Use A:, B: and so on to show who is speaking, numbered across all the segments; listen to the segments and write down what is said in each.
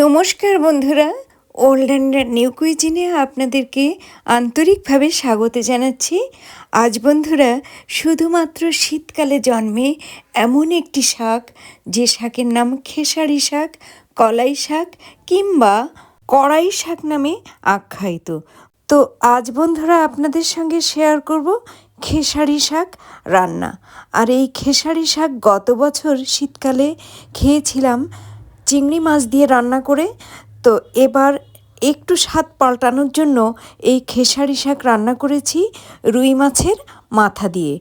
A: নমস্কার বন্ধুরা, old and new কুইজিনে আপনাদেরকে আন্তরিকভাবে স্বাগত জানাচ্ছি। আজ বন্ধুরা শুধুমাত্র শীতকালে জন্মে এমন একটি শাক, যে শাকের নাম খেসারি শাক, কলাই শাক কিংবা কড়াই শাক নামে আখ্যায়িত। তো আজ বন্ধুরা আপনাদের সঙ্গে শেয়ার করব খেসারি শাক রান্না। আর এই খেসারি শাক গত বছর শীতকালে খেয়েছিলাম চিংড়ি মাছ দিয়ে রান্না করে। তো এবার একটু স্বাদ পাল্টানোর জন্য এই খেসারি শাক রান্না করেছি রুই মাছের মাথা দিয়ে।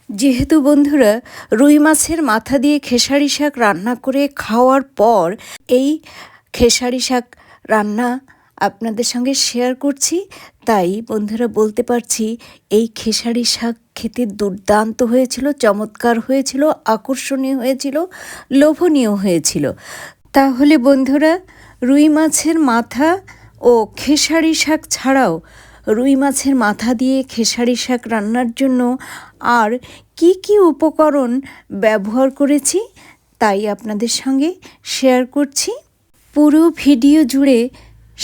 A: যেহেতু বন্ধুরা রুই মাছের মাথা দিয়ে খেসারি শাক রান্না করে খাওয়ার পর এই খেসারি শাক রান্না আপনাদের সঙ্গে শেয়ার করছি, তাই বন্ধুরা বলতে পারছি এই খেসারি শাক খেতে দুর্দান্ত হয়েছিল, চমৎকার হয়েছিল, আকর্ষণীয় হয়েছিল, লোভনীয় হয়েছিল। তাহলে বন্ধুরা রুই মাছের মাথা ও খেসারি শাক ছাড়াও রুই মাছের মাথা দিয়ে খেসারি শাক রান্নার জন্য আর কি কি উপকরণ ব্যবহার করেছি তাই আপনাদের সঙ্গে শেয়ার করছি। পুরো ভিডিও জুড়ে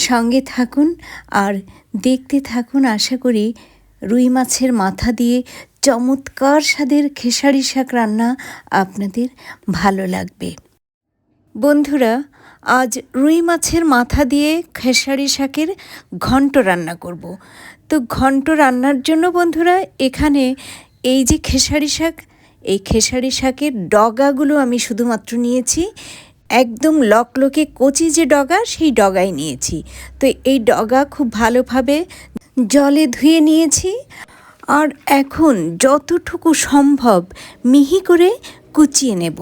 A: সঙ্গে থাকুন আর দেখতে থাকুন। আশা করি রুই মাছের মাথা দিয়ে চমৎকার স্বাদের খেসারি শাক রান্না আপনাদের ভালো লাগবে। বন্ধুরা আজ রুই মাছের মাথা দিয়ে খেসারি শাকের ঘন্ট রান্না করব। তো ঘন্ট রান্নার জন্য বন্ধুরা এখানে এই যে খেসারি শাক, এই খেসারি শাকের ডগাগুলো আমি শুধুমাত্র নিয়েছি, একদম লকলকে কচি যে ডগা সেই ডগাই নিয়েছি। তো এই ডগা খুব ভালোভাবে জলে ধুয়ে নিয়েছি আর এখন যতটুকু সম্ভব মিহি করে কুচিয়ে নেব।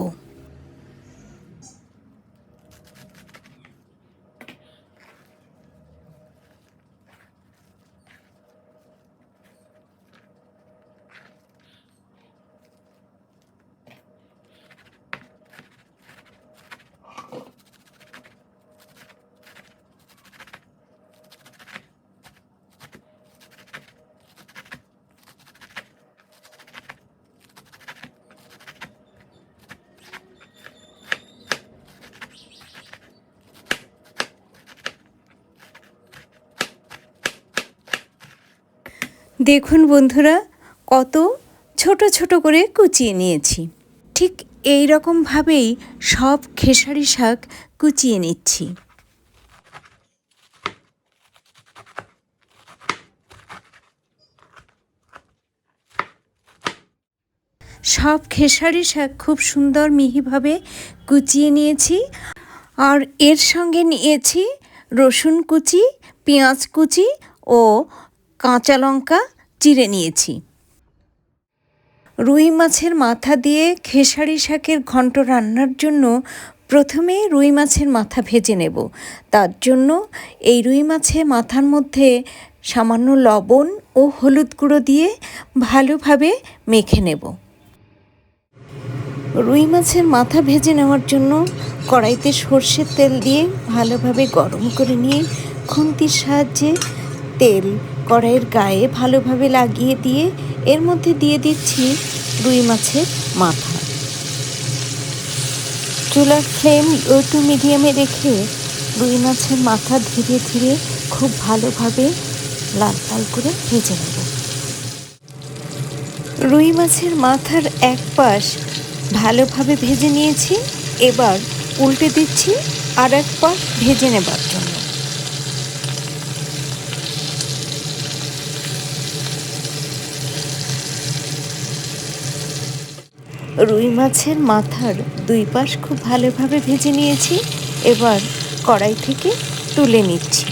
A: দেখুন বন্ধুরা কত ছোট ছোট করে কুচিয়ে নিয়েছি। ঠিক এই রকমভাবেই সব খেসারি শাক কুচিয়ে নিচ্ছি। সব খেসারি শাক খুব সুন্দর মিহিভাবে কুচিয়ে নিয়েছি আর এর সঙ্গে নিয়েছি রসুন কুচি, পেঁয়াজ কুচি ও কাঁচা লঙ্কা চিড়ে নিয়েছি। রুই মাছের মাথা দিয়ে খেসারি শাকের ঘন্ট রান্নার জন্য প্রথমে রুই মাছের মাথা ভেজে নেব। তার জন্য এই রুই মাছের মাথার মধ্যে সামান্য লবণ ও হলুদ গুঁড়ো দিয়ে ভালোভাবে মেখে নেব। রুই মাছের মাথা ভেজে নেওয়ার জন্য কড়াইতে সর্ষের তেল দিয়ে ভালোভাবে গরম করে নিয়ে খুন্তির সাহায্যে তেল কড়াইয়ের গায়ে ভালোভাবে লাগিয়ে দিয়ে এর মধ্যে দিয়ে দিচ্ছি রুই মাছের মাথা। চুলার ফ্লেম লো টু মিডিয়ামে রেখে রুই মাছের মাথা ধীরে ধীরে খুব ভালোভাবে লাল লাল করে ভেজে নেব। রুই মাছের মাথার এক পাশ ভালোভাবে ভেজে নিয়েছি, এবার উল্টে দিচ্ছি আর এক পাশ ভেজে নেবার জন্য। রুই মাছের মাথার দুই পাশ খুব ভালোভাবে ভেজে নিয়েছি, এবার কড়াই থেকে তুলে নিচ্ছি।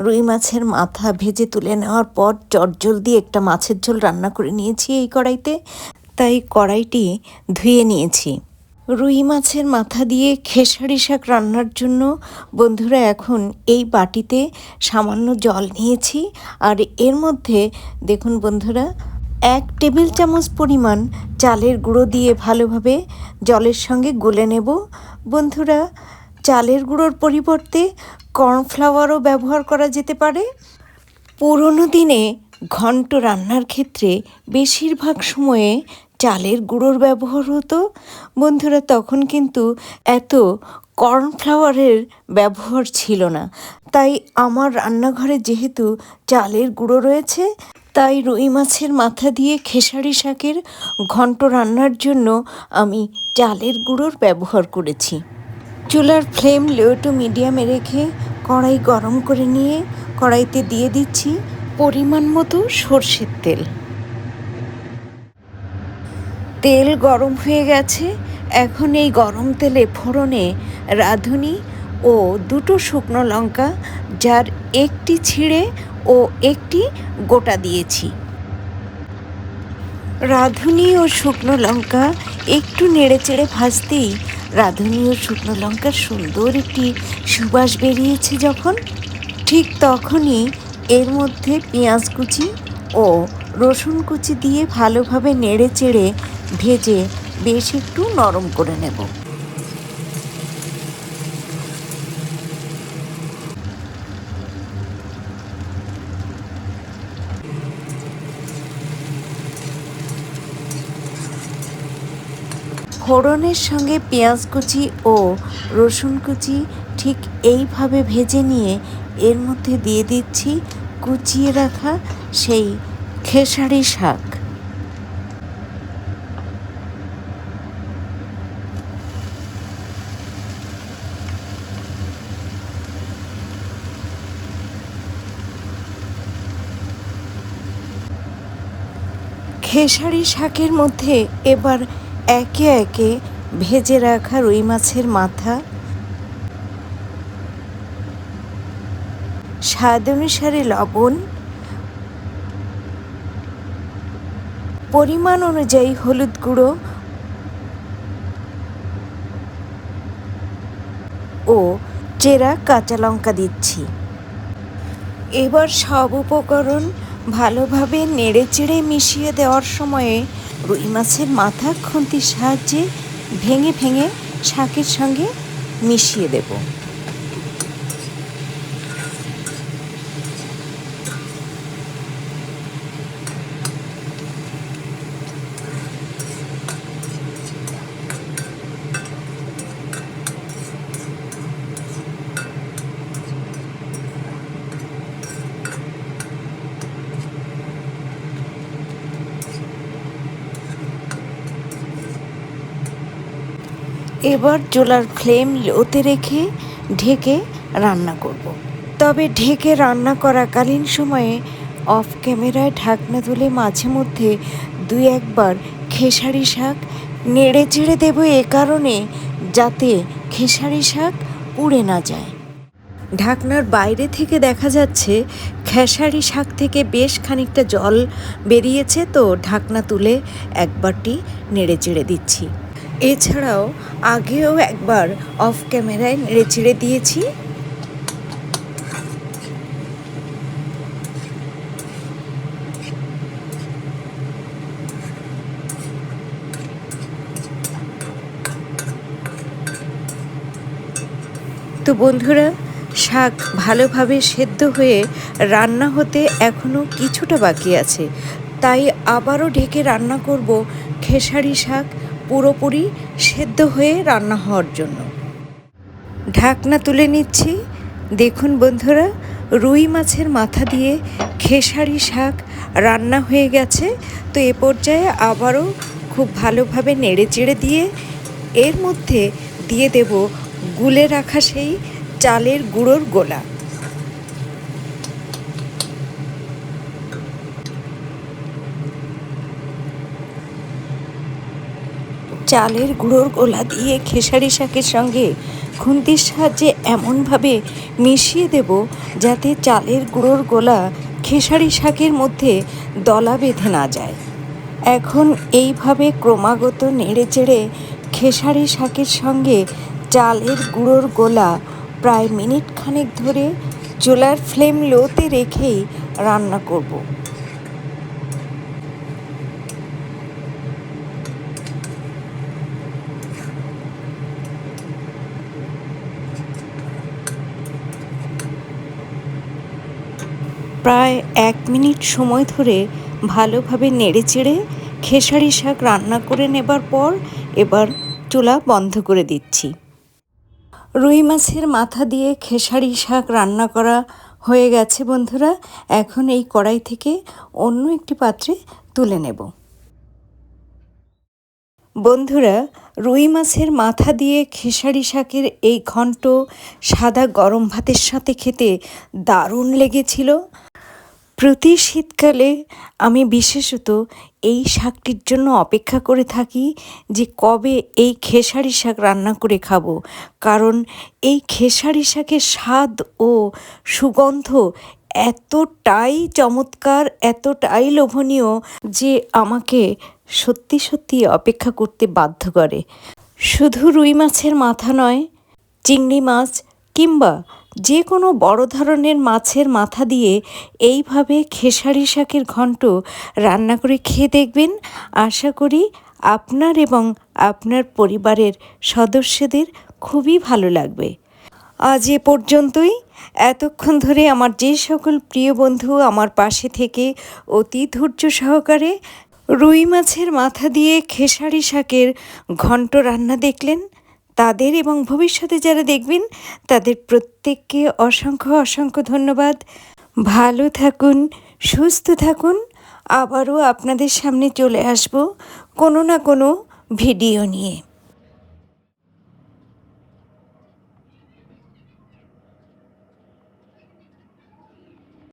A: রুই মাছের মাথা ভেজে তুলে নেওয়ার পর চটজলদি একটা মাছের ঝোল রান্না করে নিয়েছি এই কড়াইতে, তাই কড়াইটি ধুয়ে নিয়েছি। রুই মাছের মাথা দিয়ে খেসারি শাক রান্নার জন্য বন্ধুরা এখন এই বাটিতে সামান্য জল নিয়েছি আর এর মধ্যে দেখুন বন্ধুরা 1 টেবিল চামচ পরিমাণ চালের গুঁড়ো দিয়ে ভালোভাবে জলের সঙ্গে গুলে নেব। বন্ধুরা, চালের গুঁড়োর পরিবর্তে কর্নফ্লাওয়ারও ব্যবহার করা যেতে পারে। পুরনো দিনে ঘন্ট রান্নার ক্ষেত্রে বেশিরভাগ সময়ে চালের গুঁড়োর ব্যবহার হতো। বন্ধুরা, তখন কিন্তু এত কর্নফ্লাওয়ারের ব্যবহার ছিল না। তাই আমার রান্নাঘরে যেহেতু চালের গুঁড়ো রয়েছে, তাই রুই মাছের মাথা দিয়ে খেসারি শাকের ঘন্ট রান্নার জন্য আমি চালের গুঁড়োর ব্যবহার করেছি। চুলার ফ্লেম লো টু মিডিয়ামে রেখে কড়াই গরম করে নিয়ে কড়াইতে দিয়ে দিচ্ছি পরিমাণ মতো সর্ষের তেল। তেল গরম হয়ে গেছে। এখন এই গরম তেলে ফোড়নে রাঁধুনি ও 2টো শুকনো লঙ্কা, যার একটি ছিঁড়ে ও একটি গোটা দিয়েছি। রাঁধুনি ও শুকনো লঙ্কা একটু নেড়েচেড়ে ভাজতেই রাঁধুনি ও শুকনো লঙ্কার সুন্দর একটি সুবাস বেরিয়েছে যখন, ঠিক তখনই এর মধ্যে পেঁয়াজ কুচি ও রসুন কুচি দিয়ে ভালোভাবে নেড়েচেড়ে ভেজে বেশ একটু নরম করে নেব। ফোড়নের সঙ্গে পেঁয়াজ কুচি ও রসুন কুচি ঠিক এইভাবে ভেজে নিয়ে এর মধ্যে দিয়ে দিচ্ছি কুচিয়ে রাখা সেই খেসারি শাক। খেসারি শাকের মধ্যে এবার একে একে ভেজে রাখা রুই মাছের মাথা, স্বাদ অনুসারে লবণ, পরিমাণ অনুযায়ী হলুদ গুঁড়ো ও চেরা কাঁচা লঙ্কা দিচ্ছি। এবার সব উপকরণ ভালোভাবে নেড়েচেড়ে মিশিয়ে দেওয়ার সময়ে রুই মাছের মাথা খুন্তির সাহায্যে ভেঙে ভেঙে শাকের সঙ্গে মিশিয়ে দেব। এবার চুলার ফ্লেম লোতে রেখে ঢেকে রান্না করব। তবে ঢেকে রান্না করাকালীন সময়ে অফ ক্যামেরায় ঢাকনা তুলে মাঝে মধ্যে 2-1বার খেসারি শাক নেড়ে চেড়ে দেবো, এ কারণে যাতে খেসারি শাক পুড়ে না যায়। ঢাকনার বাইরে থেকে দেখা যাচ্ছে খেসারি শাক থেকে বেশ খানিকটা জল বেরিয়েছে, তো ঢাকনা তুলে একবারটি নেড়ে চেড়ে দিচ্ছি। এছাড়াও আগেও একবার অফ ক্যামেরায় নেড়ে চেড়ে দিয়েছি। তো বন্ধুরা, শাক ভালোভাবে সেদ্ধ হয়ে রান্না হতে এখনও কিছুটা বাকি আছে, তাই আবারও ঢেকে রান্না করব খেসারি শাক পুরোপুরি সেদ্ধ হয়ে রান্না হওয়ার জন্য। ঢাকনা তুলে নিচ্ছি। দেখুন বন্ধুরা, রুই মাছের মাথা দিয়ে খেসারি শাক রান্না হয়ে গেছে। তো এ পর্যায়ে আবারও খুব ভালোভাবে নেড়ে চেড়ে দিয়ে এর মধ্যে দিয়ে দেব গুলে রাখা সেই চালের গুঁড়োর গোলা। চালের গুঁড়োর গোলা দিয়ে খেসারি শাকের সঙ্গে খুন্তির সাহায্যে এমনভাবে মিশিয়ে দেব যাতে চালের গুঁড়োর গোলা খেসারি শাকের মধ্যে দলা বেঁধে না যায়। এখন এইভাবে ক্রমাগত নেড়েচেড়ে খেসারি শাকের সঙ্গে চালের গুঁড়োর গোলা প্রায় মিনিট খানেক ধরে চুলার ফ্লেম লোতে রেখেই রান্না করব। প্রায় 1 মিনিট সময় ধরে ভালোভাবে নেড়েচেড়ে খেসারি শাক রান্না করে নেবার পর এবার চুলা বন্ধ করে দিচ্ছি। রুই মাছের মাথা দিয়ে খেসারি শাক রান্না করা হয়ে গেছে বন্ধুরা। এখন এই কড়াই থেকে অন্য একটি পাত্রে তুলে নেব। বন্ধুরা, রুই মাছের মাথা দিয়ে খেসারি শাকের এই ঘন্ট সাদা গরম ভাতের সাথে খেতে দারুণ লেগেছিল। প্রতি শীতকালে আমি বিশেষত এই শাকটির জন্য অপেক্ষা করে থাকি যে কবে এই খেসারি শাক রান্না করে খাবো, কারণ এই খেসারি শাকের স্বাদ ও সুগন্ধ এতটাই চমৎকার, এতটাই লোভনীয় যে আমাকে সত্যি সত্যি অপেক্ষা করতে বাধ্য করে। শুধু রুই মাছের মাথা নয়, চিংড়ি মাছ কিংবা যে কোনো বড় ধরনের মাছের মাথা দিয়ে এইভাবে খেসারি শাকের ঘন্ট রান্না করে খেয়ে দেখবেন। আশা করি আপনার এবং আপনার পরিবারের সদস্যদের খুবই ভালো লাগবে। আজ এ পর্যন্তই। এতক্ষণ ধরে আমার যে সকল প্রিয় বন্ধু আমার পাশে থেকে অতি ধৈর্য সহকারে রুই মাছের মাথা দিয়ে খেসারি শাকের ঘন্ট রান্না দেখলেন, তাদের এবং ভবিষ্যতে যারা দেখবেন তাদের প্রত্যেককে অসংখ্য অসংখ্য ধন্যবাদ। ভালো থাকুন, সুস্থ থাকুন। আবারও আপনাদের সামনে চলে আসব কোনো না কোনো ভিডিও নিয়ে।